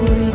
Ku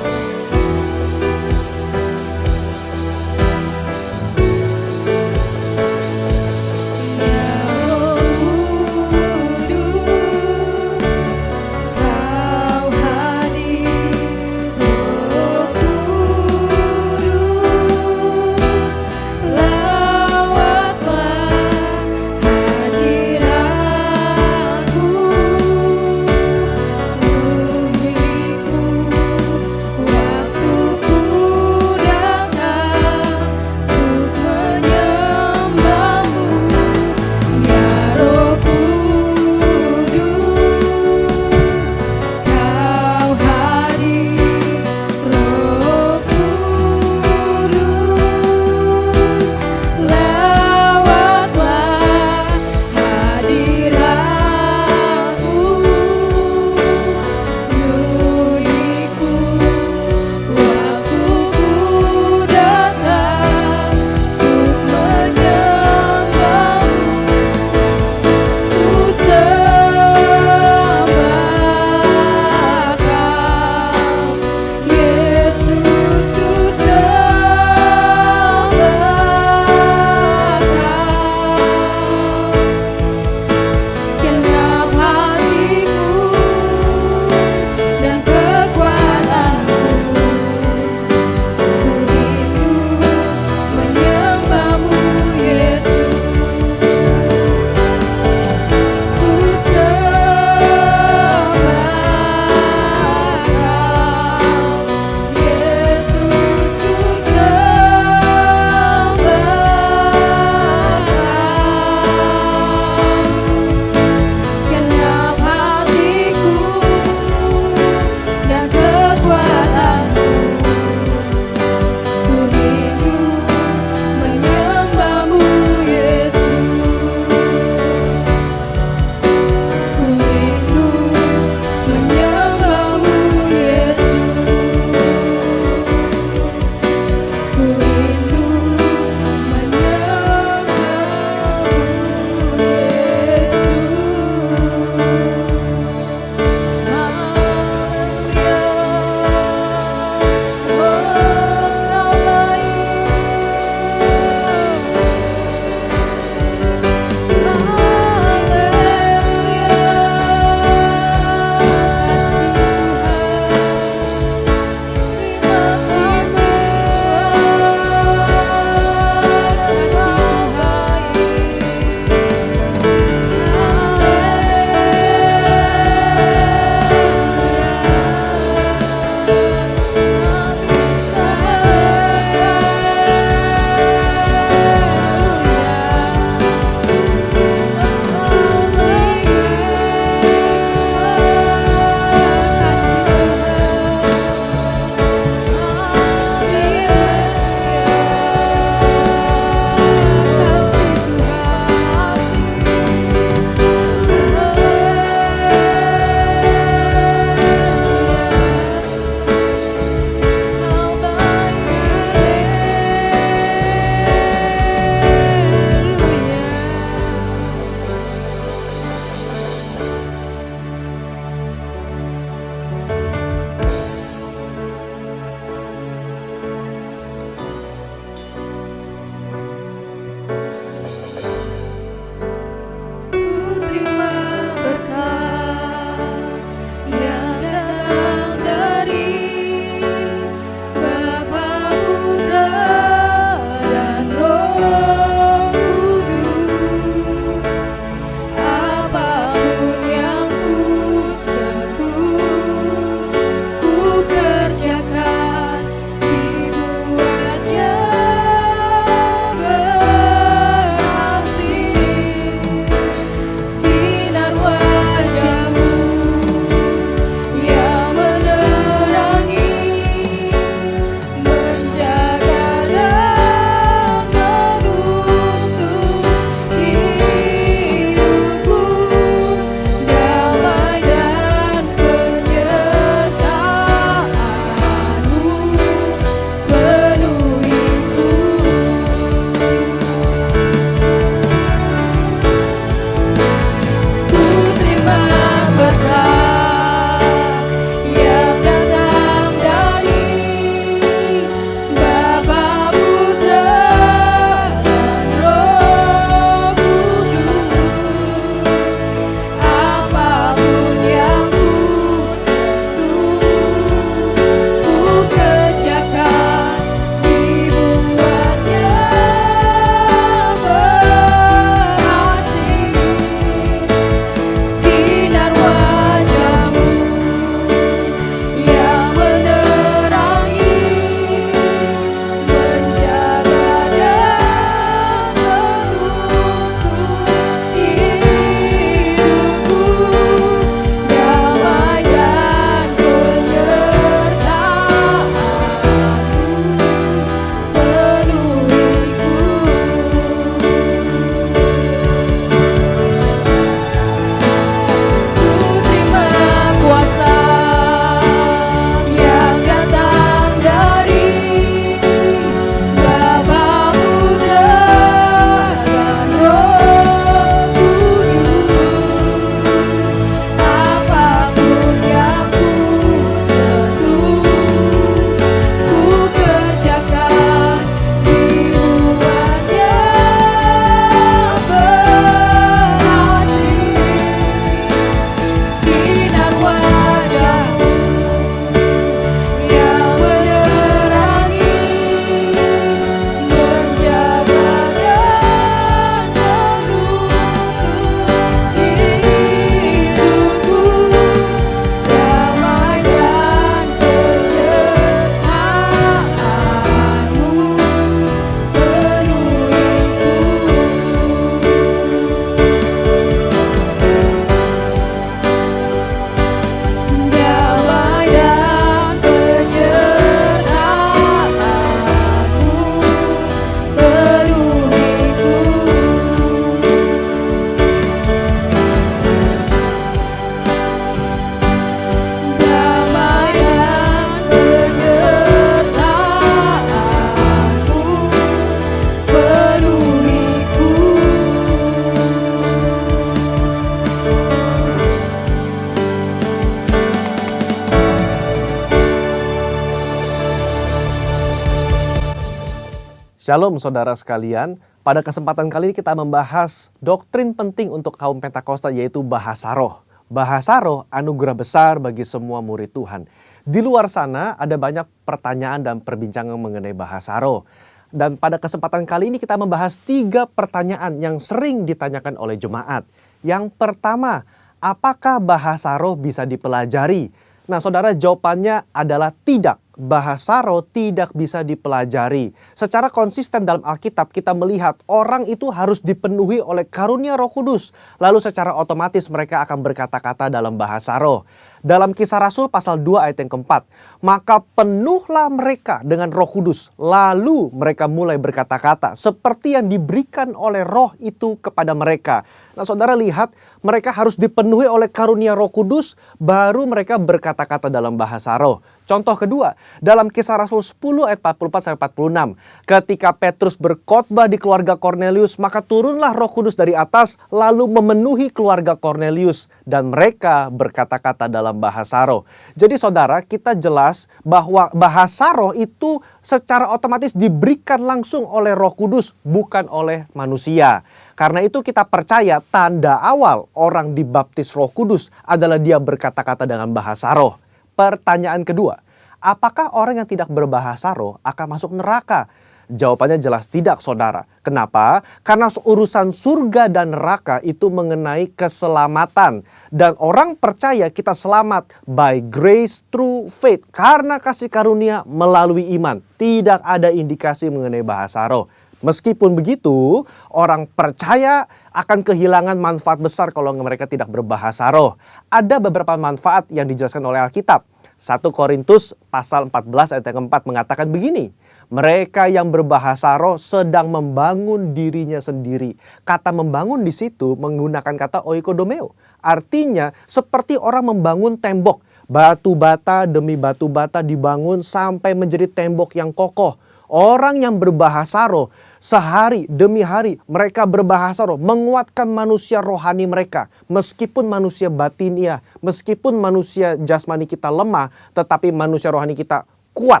Shalom saudara sekalian, pada kesempatan kali ini kita membahas doktrin penting untuk kaum Pentakosta yaitu bahasa roh. Bahasa roh anugerah besar bagi semua murid Tuhan. Di luar sana ada banyak pertanyaan dan perbincangan mengenai bahasa roh. Dan pada kesempatan kali ini kita membahas 3 pertanyaan yang sering ditanyakan oleh jemaat. Yang pertama, apakah bahasa roh bisa dipelajari? Nah saudara, jawabannya adalah tidak. Bahasa roh tidak bisa dipelajari. Secara konsisten dalam Alkitab kita melihat orang itu harus dipenuhi oleh karunia Roh Kudus. Lalu secara otomatis mereka akan berkata-kata dalam bahasa roh. Dalam Kisah Rasul pasal 2 ayat yang keempat, maka penuhlah mereka dengan Roh Kudus. Lalu mereka mulai berkata-kata seperti yang diberikan oleh roh itu kepada mereka. Nah saudara lihat, mereka harus dipenuhi oleh karunia Roh Kudus, baru mereka berkata-kata dalam bahasa roh. Contoh kedua, dalam Kisah Rasul 10 ayat 44-46. Ketika Petrus berkhotbah di keluarga Kornelius, maka turunlah Roh Kudus dari atas lalu memenuhi keluarga Kornelius. Dan mereka berkata-kata dalam bahasa roh. Jadi saudara, kita jelas bahwa bahasa roh itu secara otomatis diberikan langsung oleh Roh Kudus, bukan oleh manusia. Karena itu kita percaya tanda awal orang dibaptis Roh Kudus adalah dia berkata-kata dengan bahasa roh. Pertanyaan kedua, apakah orang yang tidak berbahasa roh akan masuk neraka? Jawabannya jelas tidak saudara. Kenapa? Karena urusan surga dan neraka itu mengenai keselamatan. Dan orang percaya kita selamat by grace through faith. Karena kasih karunia melalui iman. Tidak ada indikasi mengenai bahasa roh. Meskipun begitu, orang percaya akan kehilangan manfaat besar kalau mereka tidak berbahasa roh. Ada beberapa manfaat yang dijelaskan oleh Alkitab. 1 Korintus pasal 14 ayat yang keempat mengatakan begini. Mereka yang berbahasa roh sedang membangun dirinya sendiri. Kata membangun di situ menggunakan kata oikodomeo. Artinya seperti orang membangun tembok. Batu bata demi batu bata dibangun sampai menjadi tembok yang kokoh. Orang yang berbahasa roh sehari demi hari mereka berbahasa roh menguatkan manusia rohani mereka. Meskipun manusia batinia, meskipun manusia jasmani kita lemah, tetapi manusia rohani kita kuat.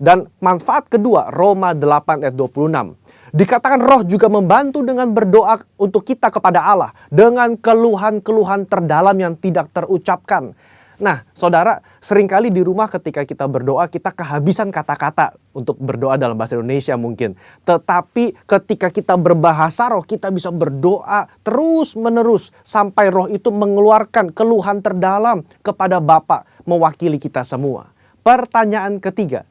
Dan manfaat kedua, Roma 8 ayat 26. Dikatakan roh juga membantu dengan berdoa untuk kita kepada Allah dengan keluhan-keluhan terdalam yang tidak terucapkan. Nah, saudara, seringkali di rumah ketika kita berdoa, kita kehabisan kata-kata untuk berdoa dalam bahasa Indonesia mungkin. Tetapi ketika kita berbahasa roh, kita bisa berdoa terus-menerus sampai roh itu mengeluarkan keluhan terdalam kepada Bapa mewakili kita semua. Pertanyaan ketiga,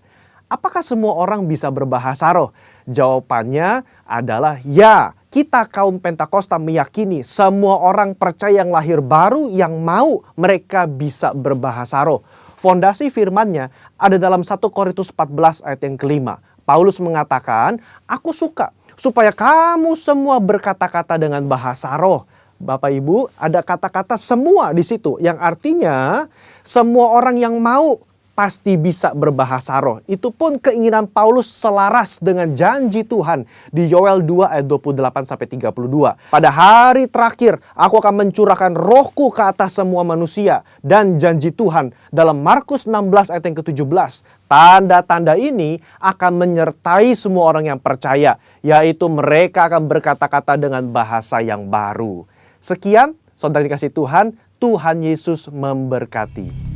apakah semua orang bisa berbahasa roh? Jawabannya adalah ya. Kita kaum Pentakosta meyakini semua orang percaya yang lahir baru yang mau mereka bisa berbahasa roh. Fondasi firman-Nya ada dalam 1 Korintus 14 ayat yang kelima. Paulus mengatakan, aku suka supaya kamu semua berkata-kata dengan bahasa roh. Bapak Ibu, ada kata-kata semua di situ yang artinya semua orang yang mau pasti bisa berbahasa roh. Itu pun keinginan Paulus selaras dengan janji Tuhan di Yoel 2 ayat 28-32. Pada hari terakhir aku akan mencurahkan rohku ke atas semua manusia. Dan janji Tuhan dalam Markus 16 ayat yang ke-17. Tanda-tanda ini akan menyertai semua orang yang percaya. Yaitu mereka akan berkata-kata dengan bahasa yang baru. Sekian, saudara dikasih Tuhan, Tuhan Yesus memberkati.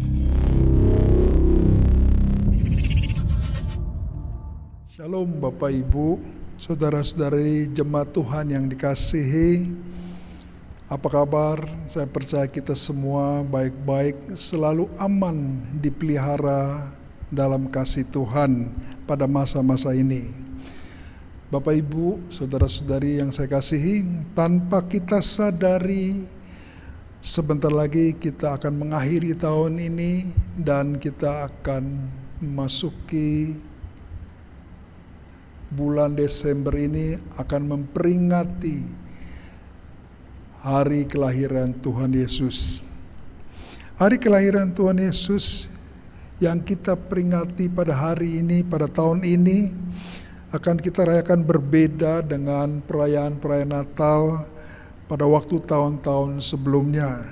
Shalom Bapak Ibu, saudara-saudari jemaat Tuhan yang dikasihi. Apa kabar? Saya percaya kita semua baik-baik, selalu aman dipelihara dalam kasih Tuhan pada masa-masa ini. Bapak Ibu, saudara-saudari yang saya kasihi, tanpa kita sadari sebentar lagi kita akan mengakhiri tahun ini dan kita akan memasuki bulan Desember ini akan memperingati hari kelahiran Tuhan Yesus. Hari kelahiran Tuhan Yesus yang kita peringati pada hari ini, pada tahun ini, akan kita rayakan berbeda dengan perayaan-perayaan Natal pada waktu tahun-tahun sebelumnya.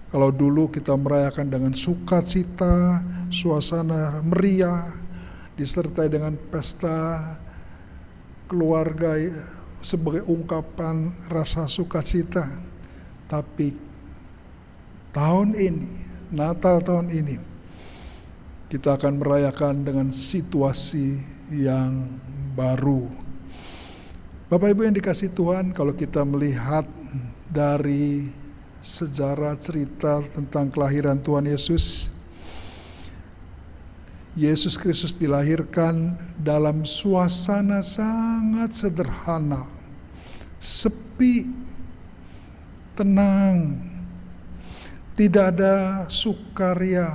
Kalau dulu kita merayakan dengan sukacita, suasana meriah, disertai dengan pesta keluarga sebagai ungkapan rasa sukacita. Tapi tahun ini, Natal tahun ini, kita akan merayakan dengan situasi yang baru. Bapak Ibu yang dikasihi Tuhan, kalau kita melihat dari sejarah cerita tentang kelahiran Tuhan Yesus, Yesus Kristus dilahirkan dalam suasana sangat sederhana, sepi, tenang, tidak ada sukaria,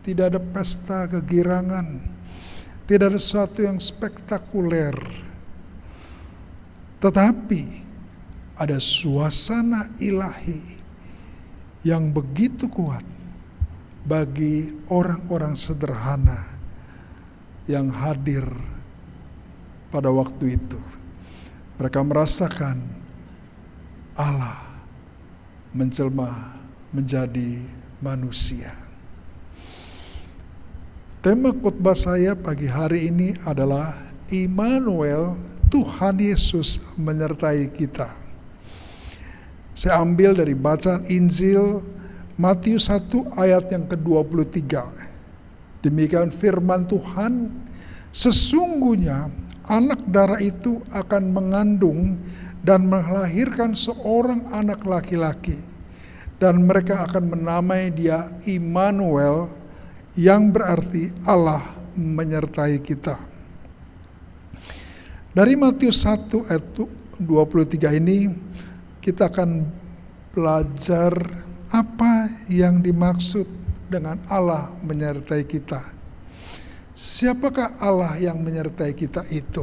tidak ada pesta kegirangan, tidak ada sesuatu yang spektakuler. Tetapi ada suasana ilahi yang begitu kuat bagi orang-orang sederhana yang hadir pada waktu itu. Mereka merasakan Allah menjelma menjadi manusia. Tema khotbah saya pagi hari ini adalah Immanuel, Tuhan Yesus menyertai kita. Saya ambil dari bacaan Injil Matius 1 ayat yang ke-23. Demikian firman Tuhan, sesungguhnya anak darah itu akan mengandung dan melahirkan seorang anak laki-laki, dan mereka akan menamai dia Immanuel, yang berarti Allah menyertai kita. Dari Matius 1 ayat 23 ini kita akan belajar apa yang dimaksud dengan Allah menyertai kita. Siapakah Allah yang menyertai kita itu?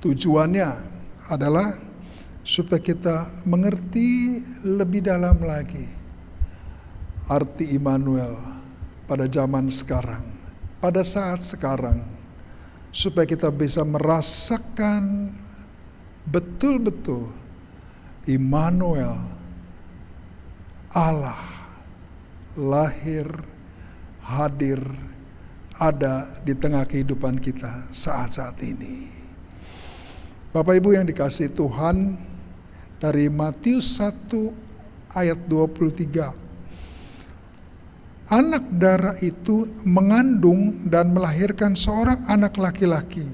Tujuannya adalah supaya kita mengerti lebih dalam lagi arti Immanuel pada zaman sekarang, pada saat sekarang, supaya kita bisa merasakan betul-betul Immanuel, Allah lahir, hadir, ada di tengah kehidupan kita saat-saat ini. Bapak Ibu yang dikasihi Tuhan, dari Matius 1 ayat 23. Anak darah itu mengandung dan melahirkan seorang anak laki-laki.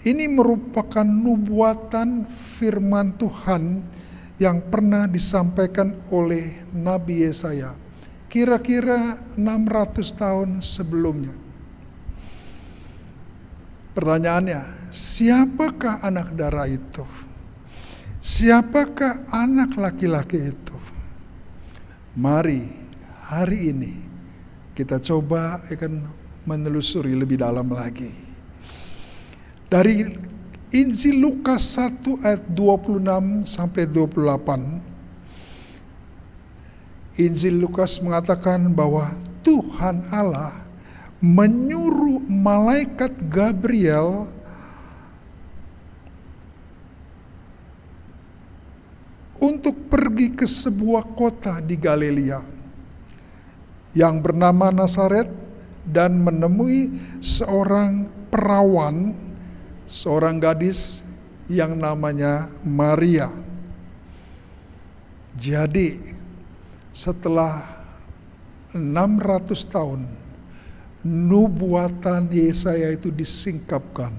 Ini merupakan nubuatan firman Tuhan yang pernah disampaikan oleh Nabi Yesaya kira-kira 600 tahun sebelumnya. Pertanyaannya, siapakah anak darah itu? Siapakah anak laki-laki itu? Mari hari ini kita coba akan menelusuri lebih dalam lagi. Dari Injil Lukas 1 ayat 26 sampai 28. Injil Lukas mengatakan bahwa Tuhan Allah menyuruh malaikat Gabriel untuk pergi ke sebuah kota di Galilea yang bernama Nazaret dan menemui seorang perawan, seorang gadis yang namanya Maria. Jadi setelah 600 tahun nubuatan Yesaya itu disingkapkan,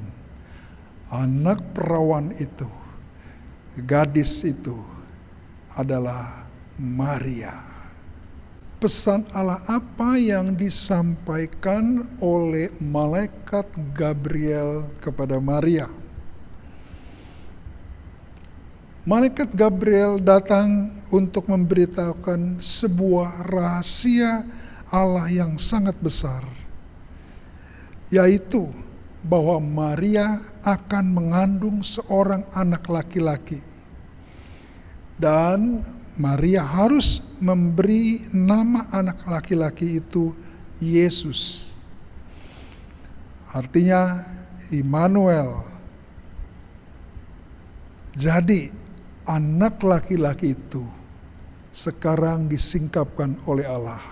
anak perawan itu, gadis itu adalah Maria. Pesan Allah apa yang disampaikan oleh malaikat Gabriel kepada Maria? Malaikat Gabriel datang untuk memberitahukan sebuah rahasia Allah yang sangat besar, yaitu bahwa Maria akan mengandung seorang anak laki-laki. Dan Maria harus memberi nama anak laki-laki itu Yesus. Artinya Immanuel. Jadi anak laki-laki itu sekarang disingkapkan oleh Allah.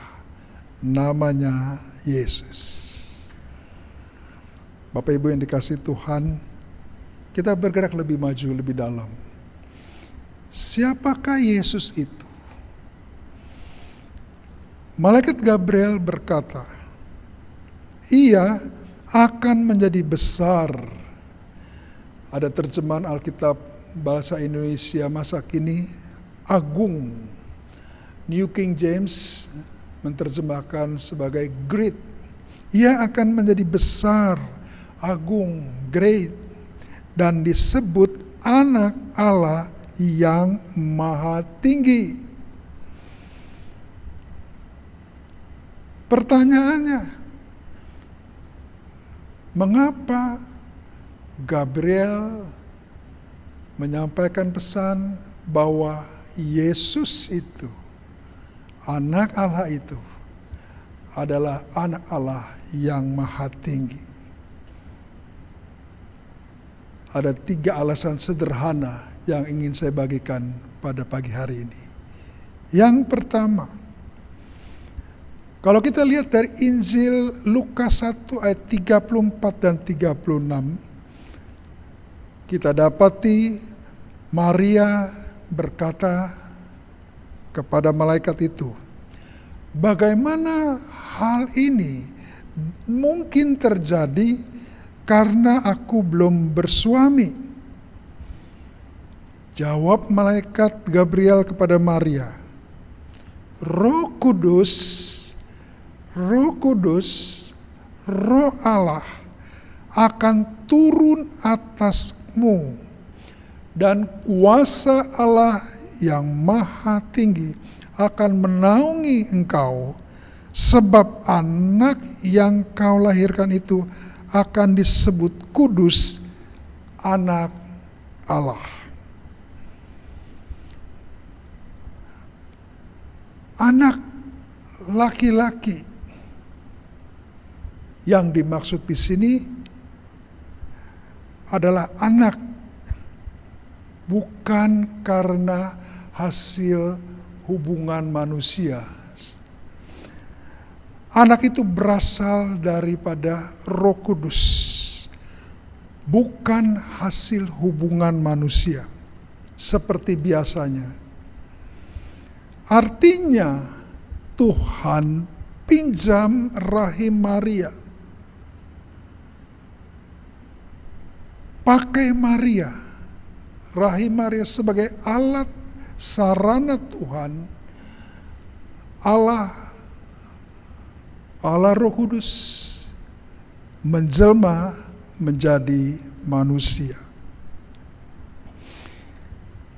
Namanya Yesus. Bapak Ibu yang dikasihi Tuhan, kita bergerak lebih maju, lebih dalam. Siapakah Yesus itu? Malaikat Gabriel berkata, ia akan menjadi besar. Ada terjemahan Alkitab bahasa Indonesia masa kini, agung. New King James menerjemahkan sebagai great. Ia akan menjadi besar, agung, great, dan disebut anak Allah yang maha tinggi. Pertanyaannya, mengapa Gabriel menyampaikan pesan bahwa Yesus itu, anak Allah itu, adalah anak Allah yang maha tinggi? Ada 3 alasan sederhana yang ingin saya bagikan pada pagi hari ini. Yang pertama, kalau kita lihat dari Injil Lukas 1 ayat 34 dan 36, kita dapati Maria berkata kepada malaikat itu, bagaimana hal ini mungkin terjadi karena aku belum bersuami? Jawab malaikat Gabriel kepada Maria, Roh Kudus, Roh Allah akan turun atasmu, dan kuasa Allah yang maha tinggi akan menaungi engkau, sebab anak yang kau lahirkan itu akan disebut kudus, anak Allah. Anak laki-laki yang dimaksud di sini adalah anak, bukan karena hasil hubungan manusia. Anak itu berasal daripada Roh Kudus, bukan hasil hubungan manusia seperti biasanya. Artinya Tuhan pinjam rahim Maria, pakai Maria, rahim Maria sebagai alat sarana Tuhan, Allah Roh Kudus menjelma menjadi manusia.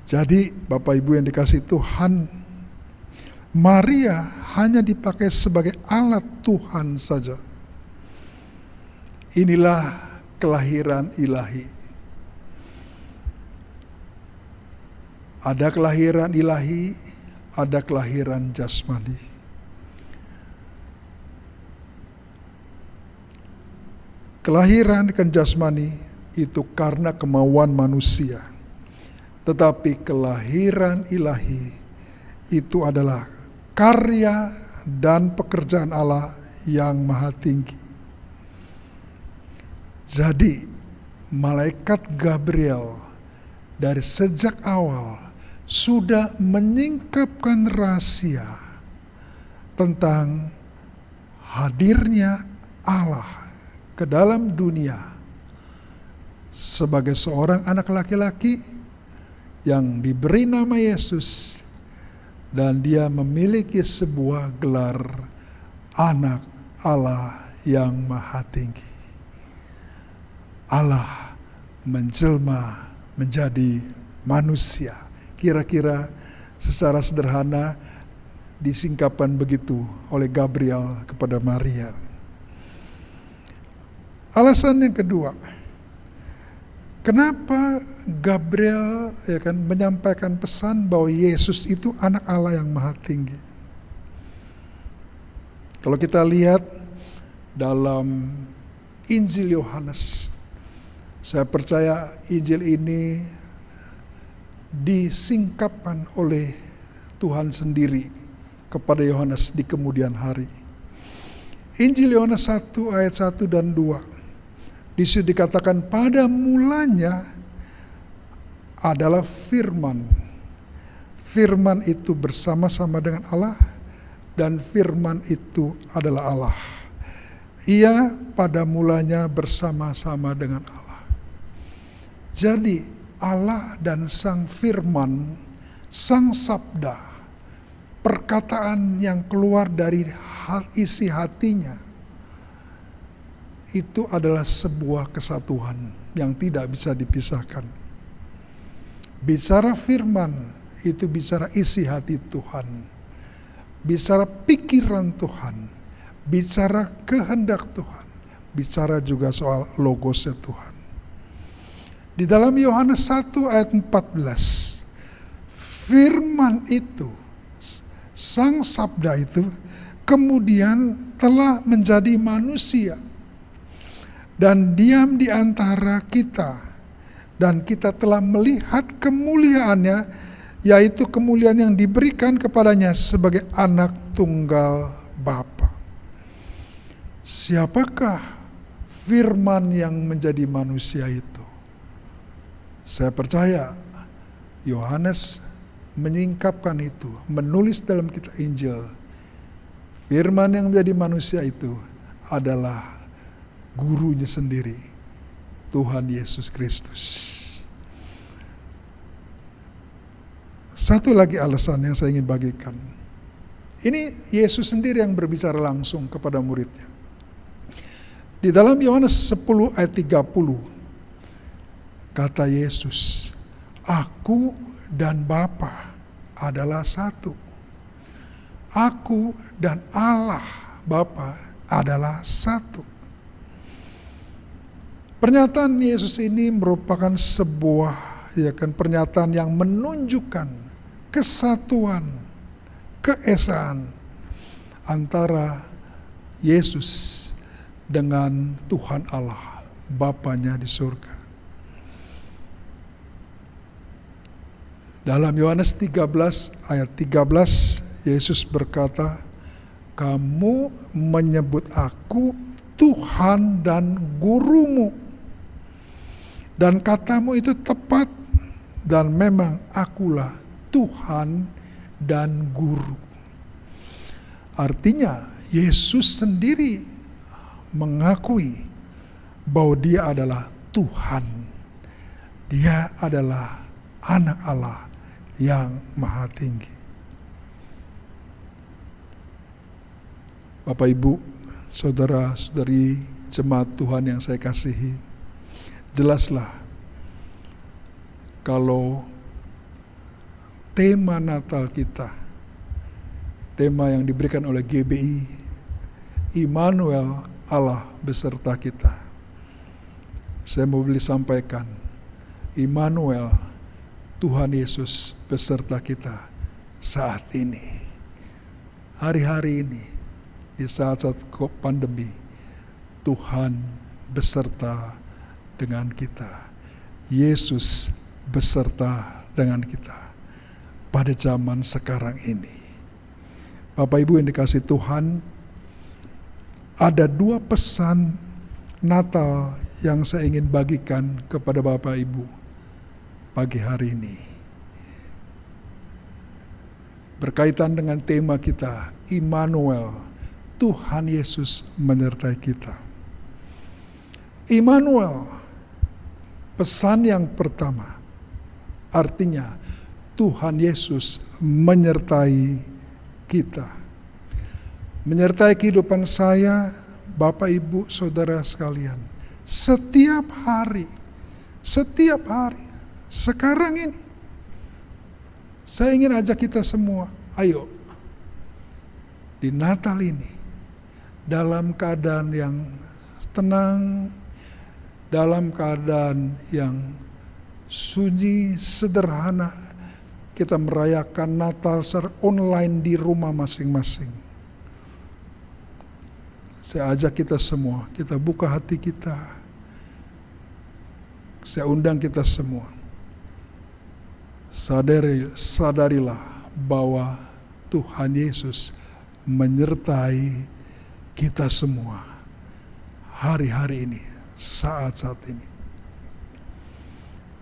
Jadi Bapak Ibu yang dikasihi Tuhan, Maria hanya dipakai sebagai alat Tuhan saja. Inilah kelahiran ilahi. Ada kelahiran ilahi, ada kelahiran jasmani. Kelahiran jasmani itu karena kemauan manusia. Tetapi kelahiran ilahi itu adalah karya dan pekerjaan Allah yang maha tinggi. Jadi malaikat Gabriel dari sejak awal sudah menyingkapkan rahasia tentang hadirnya Allah ke dalam dunia sebagai seorang anak laki-laki yang diberi nama Yesus, dan dia memiliki sebuah gelar anak Allah yang maha tinggi. Allah menjelma menjadi manusia. Kira-kira secara sederhana disingkapkan begitu oleh Gabriel kepada Maria. Alasan yang kedua, kenapa Gabriel menyampaikan pesan bahwa Yesus itu anak Allah yang maha tinggi? Kalau kita lihat dalam Injil Yohanes, saya percaya Injil ini disingkapkan oleh Tuhan sendiri kepada Yohanes di kemudian hari. Injil Yohanes 1 ayat 1 dan 2. Di situ dikatakan pada mulanya adalah firman. Firman itu bersama-sama dengan Allah dan firman itu adalah Allah. Ia pada mulanya bersama-sama dengan Allah. Jadi Allah dan Sang Firman, Sang Sabda, perkataan yang keluar dari isi hatinya, itu adalah sebuah kesatuan yang tidak bisa dipisahkan. Bicara firman, itu bicara isi hati Tuhan. Bicara pikiran Tuhan. Bicara kehendak Tuhan. Bicara juga soal logosnya Tuhan. Di dalam Yohanes 1 ayat 14, firman itu, Sang Sabda itu, kemudian telah menjadi manusia dan diam di antara kita, dan kita telah melihat kemuliaannya, yaitu kemuliaan yang diberikan kepadanya sebagai anak tunggal Bapa. Siapakah firman yang menjadi manusia itu? Saya percaya Yohanes menyingkapkan itu, menulis dalam kitab Injil. Firman yang menjadi manusia itu adalah gurunya sendiri, Tuhan Yesus Kristus. Satu lagi alasan yang saya ingin bagikan. Ini Yesus sendiri yang berbicara langsung kepada muridnya. Di dalam Yohanes 10 ayat 30, kata Yesus, "Aku dan Bapa adalah satu." Aku dan Allah Bapa adalah satu. Pernyataan Yesus ini merupakan sebuah pernyataan yang menunjukkan kesatuan, keesaan antara Yesus dengan Tuhan Allah, Bapanya di surga. Dalam Yohanes 13 ayat 13, Yesus berkata, "Kamu menyebut aku Tuhan dan Gurumu. Dan katamu itu tepat, dan memang akulah Tuhan dan Guru." Artinya Yesus sendiri mengakui bahwa dia adalah Tuhan. Dia adalah anak Allah yang maha tinggi. Bapak, Ibu, saudara-saudari jemaat Tuhan yang saya kasihi, jelaslah kalau tema Natal kita, tema yang diberikan oleh GBI, Immanuel, Allah beserta kita. Saya mau sampaikan, Immanuel, Tuhan Yesus beserta kita saat ini. Hari-hari ini, di saat-saat pandemi, Tuhan beserta dengan kita. Yesus beserta dengan kita pada zaman sekarang ini. Bapak Ibu yang dikasihi Tuhan, ada dua pesan Natal yang saya ingin bagikan kepada Bapak Ibu pagi hari ini. Berkaitan dengan tema kita, Immanuel, Tuhan Yesus menyertai kita. Immanuel, pesan yang pertama, artinya Tuhan Yesus menyertai kita. Menyertai kehidupan saya, Bapak, Ibu, Saudara sekalian. Setiap hari, sekarang ini. Saya ingin ajak kita semua, ayo, di Natal ini, dalam keadaan yang tenang, dalam keadaan yang sunyi, sederhana, kita merayakan Natal secara online di rumah masing-masing. Saya ajak kita semua, kita buka hati kita. Saya undang kita semua. Sadarilah bahwa Tuhan Yesus menyertai kita semua hari-hari ini saat-saat ini.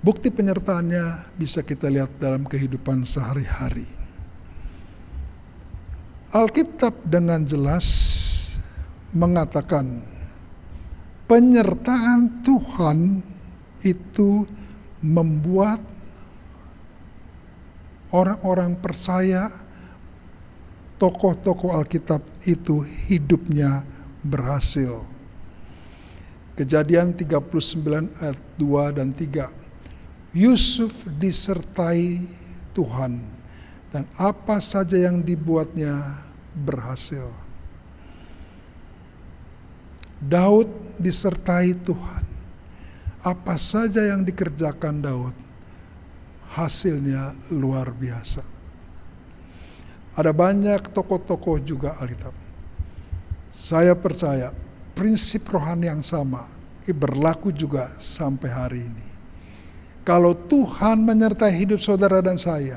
Bukti penyertaannya bisa kita lihat dalam kehidupan sehari-hari. Alkitab dengan jelas mengatakan penyertaan Tuhan itu membuat orang-orang percaya, tokoh-tokoh Alkitab itu hidupnya berhasil. Kejadian 39 ayat 2 dan 3. Yusuf disertai Tuhan dan apa saja yang dibuatnya berhasil. Daud disertai Tuhan. Apa saja yang dikerjakan Daud, hasilnya luar biasa. Ada banyak tokoh-tokoh juga Alkitab. Saya percaya prinsip rohani yang sama berlaku juga sampai hari ini. Kalau Tuhan menyertai hidup saudara dan saya,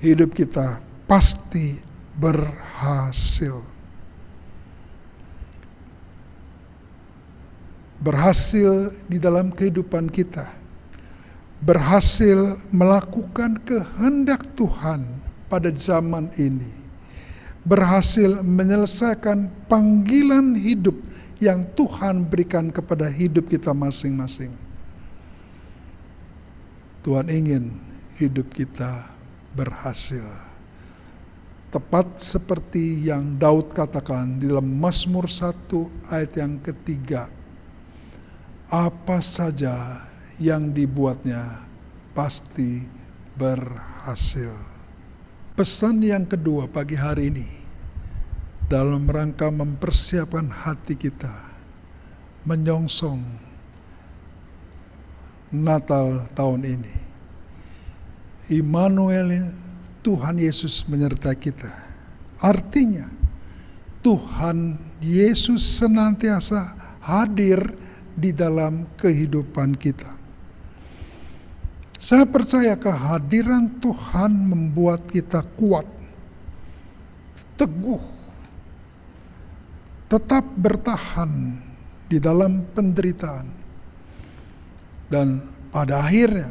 hidup kita pasti berhasil. Berhasil di dalam kehidupan kita. Berhasil melakukan kehendak Tuhan pada zaman ini. Berhasil menyelesaikan panggilan hidup yang Tuhan berikan kepada hidup kita masing-masing. Tuhan ingin hidup kita berhasil. Tepat seperti yang Daud katakan di dalam Mazmur 1 ayat yang ketiga. Apa saja yang dibuatnya pasti berhasil. Pesan yang kedua pagi hari ini dalam rangka mempersiapkan hati kita menyongsong Natal tahun ini. Immanuel, Tuhan Yesus menyertai kita. Artinya Tuhan Yesus senantiasa hadir di dalam kehidupan kita. Saya percaya kehadiran Tuhan membuat kita kuat, teguh, tetap bertahan di dalam penderitaan. Dan pada akhirnya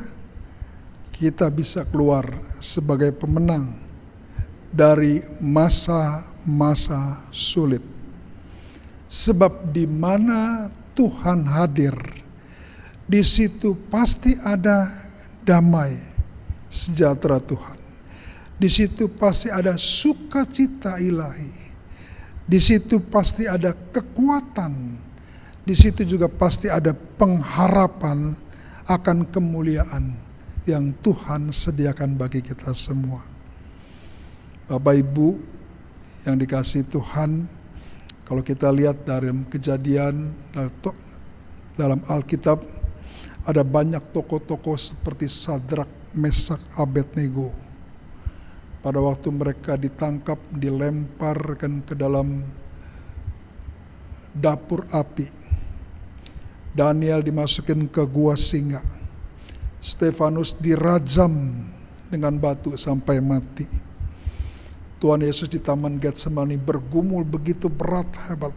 kita bisa keluar sebagai pemenang dari masa-masa sulit. Sebab di mana Tuhan hadir, di situ pasti ada damai, sejahtera Tuhan. Di situ pasti ada sukacita ilahi. Di situ pasti ada kekuatan. Di situ juga pasti ada pengharapan akan kemuliaan yang Tuhan sediakan bagi kita semua. Bapak Ibu yang dikasihi Tuhan, kalau kita lihat dalam Kejadian dalam Alkitab, ada banyak tokoh-tokoh seperti Sadrak, Mesak, Abednego. Pada waktu mereka ditangkap, dilemparkan ke dalam dapur api. Daniel dimasukin ke gua singa. Stefanus dirajam dengan batu sampai mati. Tuhan Yesus di Taman Getsemani bergumul begitu berat, hebat.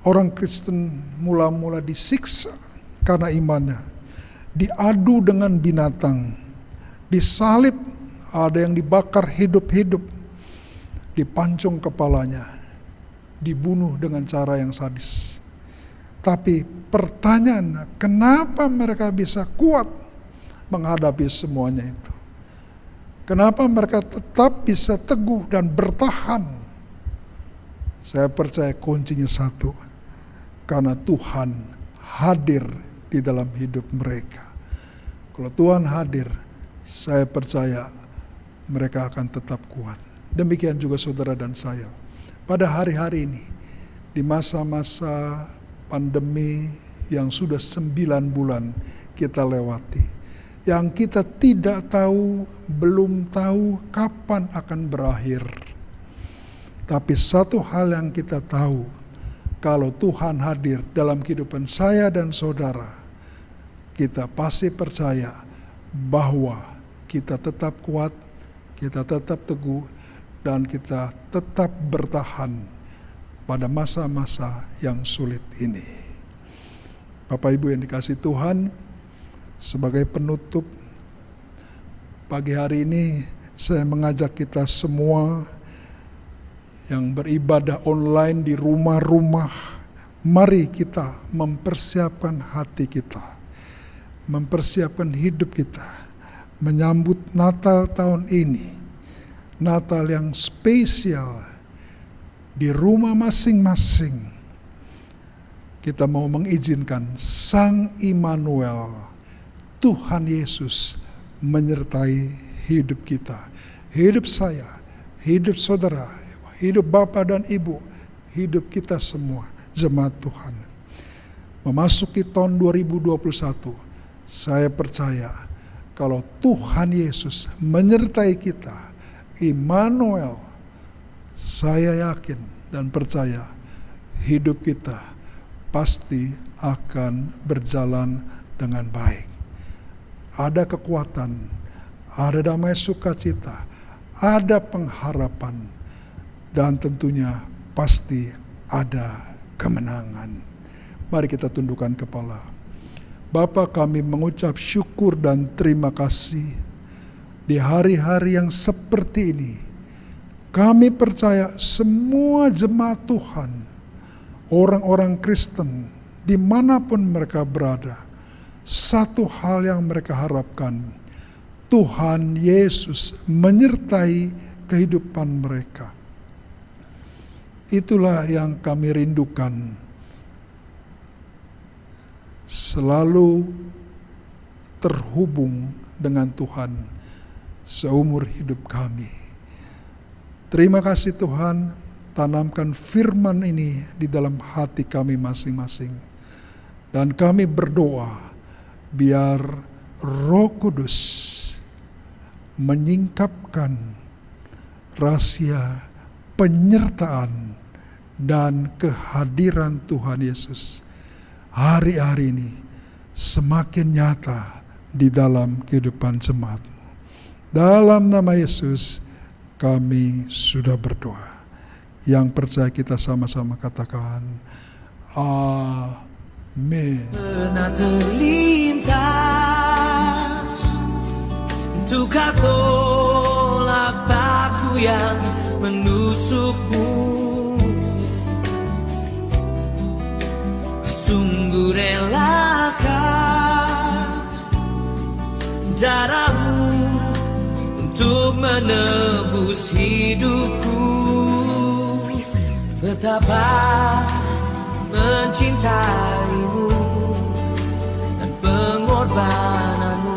Orang Kristen mula-mula disiksa karena imannya, diadu dengan binatang, disalib, ada yang dibakar hidup-hidup, dipancung kepalanya, dibunuh dengan cara yang sadis. Tapi pertanyaannya, kenapa mereka bisa kuat menghadapi semuanya itu? Kenapa mereka tetap bisa teguh dan bertahan? Saya percaya kuncinya satu, karena Tuhan hadir di dalam hidup mereka. Kalau Tuhan hadir, saya percaya mereka akan tetap kuat. Demikian juga saudara dan saya. Pada hari-hari ini, di masa-masa pandemi yang sudah 9 bulan kita lewati, yang kita tidak tahu, belum tahu kapan akan berakhir. Tapi satu hal yang kita tahu, kalau Tuhan hadir dalam kehidupan saya dan saudara, kita pasti percaya bahwa kita tetap kuat, kita tetap teguh, dan kita tetap bertahan pada masa-masa yang sulit ini. Bapak Ibu yang dikasihi Tuhan, sebagai penutup pagi hari ini saya mengajak kita semua yang beribadah online di rumah-rumah, mari kita mempersiapkan hati kita, mempersiapkan hidup kita, menyambut Natal tahun ini, Natal yang spesial di rumah masing-masing. Kita mau mengizinkan Sang Immanuel, Tuhan Yesus, menyertai hidup kita, hidup saya, hidup saudara, hidup Bapak dan Ibu, hidup kita semua, jemaat Tuhan. Memasuki tahun 2021, saya percaya kalau Tuhan Yesus menyertai kita, Immanuel, saya yakin dan percaya hidup kita pasti akan berjalan dengan baik. Ada kekuatan, ada damai sukacita, ada pengharapan, dan tentunya pasti ada kemenangan. Mari kita tundukkan kepala. Bapa, kami mengucap syukur dan terima kasih di hari-hari yang seperti ini. Kami percaya semua jemaat Tuhan, orang-orang Kristen, dimanapun mereka berada, satu hal yang mereka harapkan, Tuhan Yesus menyertai kehidupan mereka. Itulah yang kami rindukan, selalu terhubung dengan Tuhan seumur hidup kami. Terima kasih Tuhan, tanamkan firman ini di dalam hati kami masing-masing. Dan kami berdoa, biar Roh Kudus menyingkapkan rahasia penyertaan dan kehadiran Tuhan Yesus hari-hari ini semakin nyata di dalam kehidupan jemaat-Mu. Dalam nama Yesus kami sudah berdoa. Yang percaya kita sama-sama katakan, amin. Pernah terlintas untuk tolak paku yang menusukmu. Sungguh relakan darahmu untuk menebus hidupku. Betapa mencintaimu dan pengorbananmu.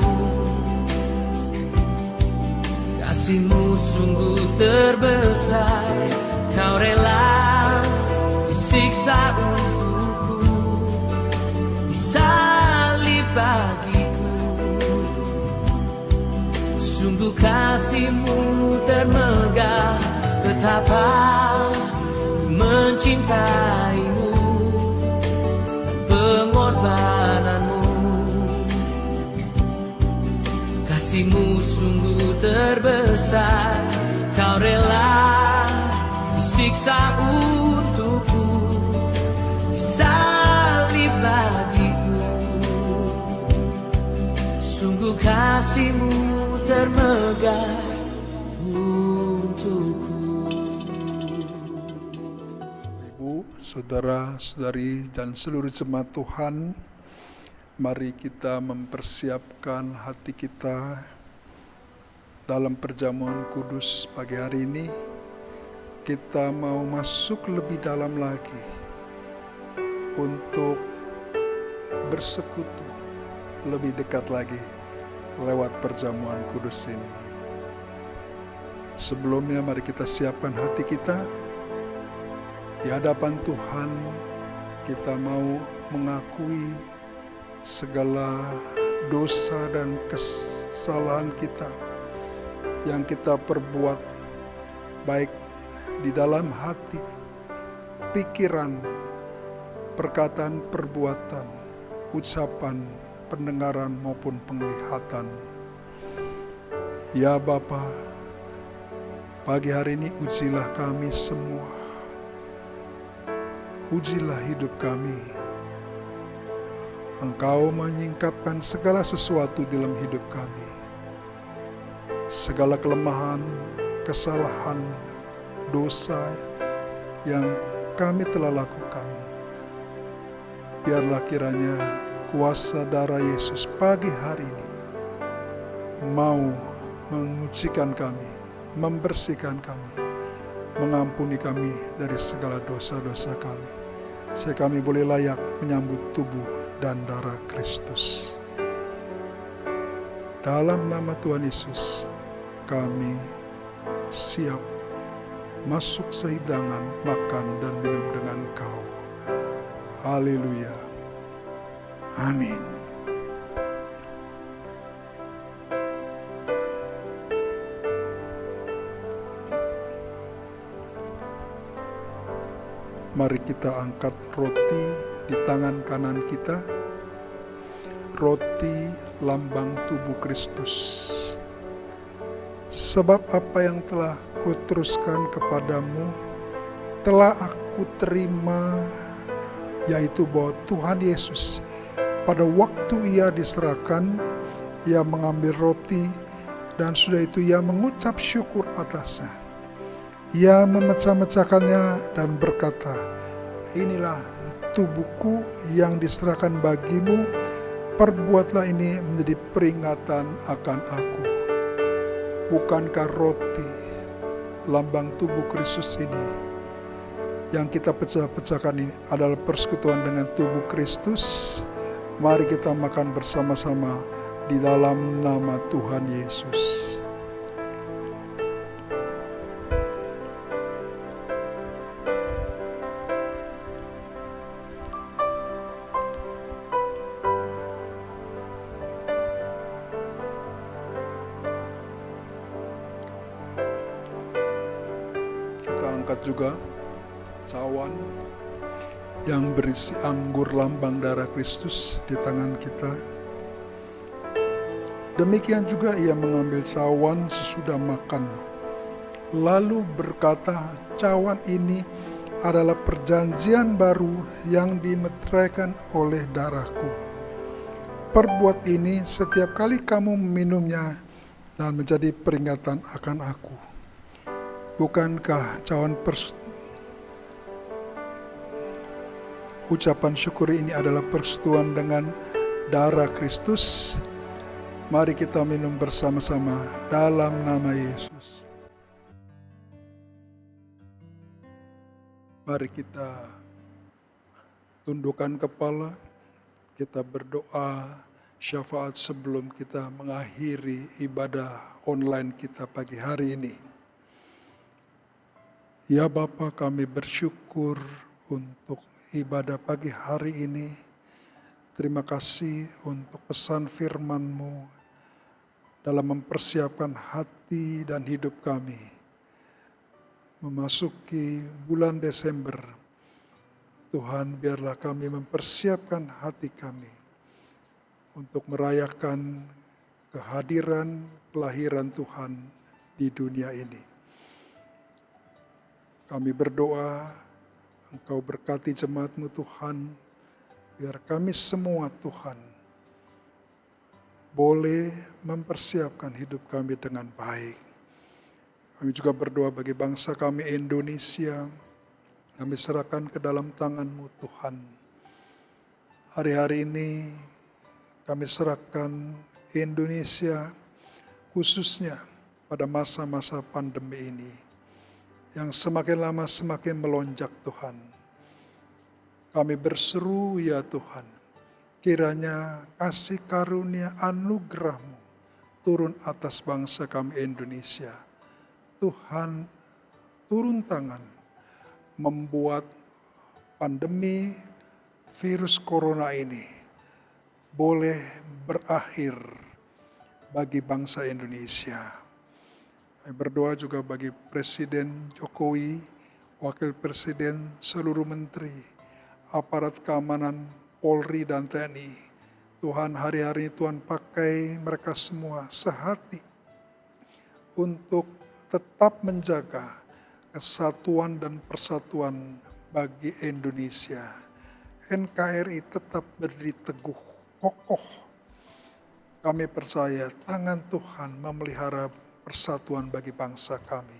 Kasihmu sungguh terbesar, kau rela disiksa untukku, disalib bagiku. Sungguh kasihmu termegah, betapa mencintaimu dan pengorbananmu. Kasihmu sungguh terbesar, kau rela disiksa untukku, disalib bagiku. Sungguh kasihmu termegah untukku. Saudara-saudari dan seluruh jemaat Tuhan, mari kita mempersiapkan hati kita dalam perjamuan kudus pagi hari ini. Kita mau masuk lebih dalam lagi untuk bersekutu lebih dekat lagi lewat perjamuan kudus ini. Sebelumnya mari kita siapkan hati kita. Di hadapan Tuhan kita mau mengakui segala dosa dan kesalahan kita yang kita perbuat, baik di dalam hati, pikiran, perkataan, perbuatan, ucapan, pendengaran maupun penglihatan. Ya Bapa, pagi hari ini ujilah kami semua. Ujilah hidup kami. Engkau menyingkapkan segala sesuatu dalam hidup kami. Segala kelemahan, kesalahan, dosa yang kami telah lakukan. Biarlah kiranya kuasa darah Yesus pagi hari ini mau mengucikan kami, membersihkan kami, mengampuni kami dari segala dosa-dosa kami, sehingga kami boleh layak menyambut tubuh dan darah Kristus. Dalam nama Tuhan Yesus, kami siap masuk sehidangan, makan dan minum dengan Engkau. Haleluya. Amin. Mari kita angkat roti di tangan kanan kita. Roti lambang tubuh Kristus. Sebab apa yang telah kuteruskan kepadamu telah aku terima, yaitu bahwa Tuhan Yesus pada waktu ia diserahkan, ia mengambil roti dan sudah itu ia mengucap syukur atasnya. Ia memecah-mecahkannya dan berkata, inilah tubuhku yang diserahkan bagimu, perbuatlah ini menjadi peringatan akan aku. Bukankah roti lambang tubuh Kristus ini yang kita pecah-pecahkan ini adalah persekutuan dengan tubuh Kristus? Mari kita makan bersama-sama di dalam nama Tuhan Yesus. Angkat juga cawan yang berisi anggur lambang darah Kristus di tangan kita. Demikian juga ia mengambil cawan sesudah makan, lalu berkata, cawan ini adalah perjanjian baru yang dimeteraikan oleh darahku. Perbuat ini setiap kali kamu meminumnya dan menjadi peringatan akan aku. Bukankah cawan ucapan syukur ini adalah persekutuan dengan darah Kristus? Mari kita minum bersama-sama dalam nama Yesus. Mari kita tundukkan kepala, kita berdoa syafaat sebelum kita mengakhiri ibadah online kita pagi hari ini. Ya Bapa, kami bersyukur untuk ibadah pagi hari ini. Terima kasih untuk pesan firman-Mu dalam mempersiapkan hati dan hidup kami memasuki bulan Desember. Tuhan, biarlah kami mempersiapkan hati kami untuk merayakan kehadiran kelahiran Tuhan di dunia ini. Kami berdoa, Engkau berkati jemaat-Mu Tuhan, biar kami semua Tuhan boleh mempersiapkan hidup kami dengan baik. Kami juga berdoa bagi bangsa kami Indonesia, kami serahkan ke dalam tangan-Mu Tuhan. Hari-hari ini kami serahkan Indonesia khususnya pada masa-masa pandemi ini, yang semakin lama semakin melonjak Tuhan. Kami berseru ya Tuhan, kiranya kasih karunia anugerah-Mu turun atas bangsa kami Indonesia. Tuhan, turun tangan membuat pandemi virus corona ini boleh berakhir bagi bangsa Indonesia. Berdoa juga bagi Presiden Jokowi, Wakil Presiden, seluruh menteri, aparat keamanan, Polri dan TNI. Tuhan, hari-hari ini Tuhan pakai mereka semua sehati untuk tetap menjaga kesatuan dan persatuan bagi Indonesia. NKRI tetap berdiri teguh, kokoh. Kami percaya tangan Tuhan memelihara persatuan bagi bangsa kami.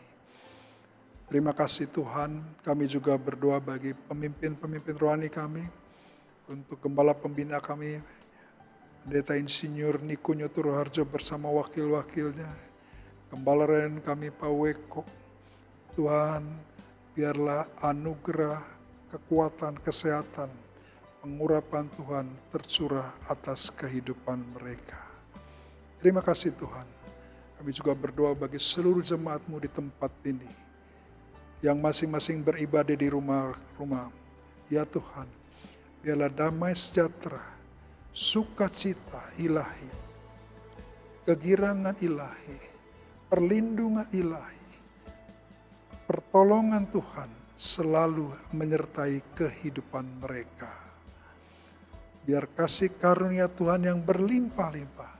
Terima kasih Tuhan, kami juga berdoa bagi pemimpin-pemimpin rohani kami, untuk gembala pembina kami, Pendeta Insinyur Niko Nyoto Harjo bersama wakil-wakilnya, Gembala Ren kami Pak Weko. Tuhan, biarlah anugerah, kekuatan, kesehatan, pengurapan Tuhan tercurah atas kehidupan mereka. Terima kasih Tuhan. Kami juga berdoa bagi seluruh jemaat-Mu di tempat ini, yang masing-masing beribadah di rumah-rumah. Ya Tuhan, biarlah damai sejahtera, sukacita ilahi, kegirangan ilahi, perlindungan ilahi, pertolongan Tuhan selalu menyertai kehidupan mereka. Biar kasih karunia Tuhan yang berlimpah-limpah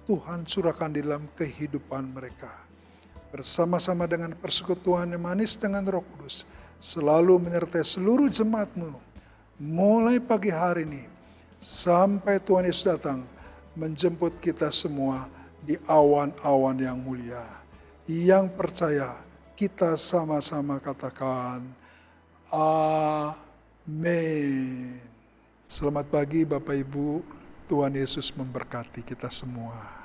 Tuhan curahkan di dalam kehidupan mereka. Bersama-sama dengan persekutuan yang manis dengan Roh Kudus, selalu menyertai seluruh jemaat-Mu, mulai pagi hari ini, sampai Tuhan Yesus datang, menjemput kita semua di awan-awan yang mulia. Yang percaya, kita sama-sama katakan, Amin. Selamat pagi Bapak Ibu, Tuhan Yesus memberkati kita semua.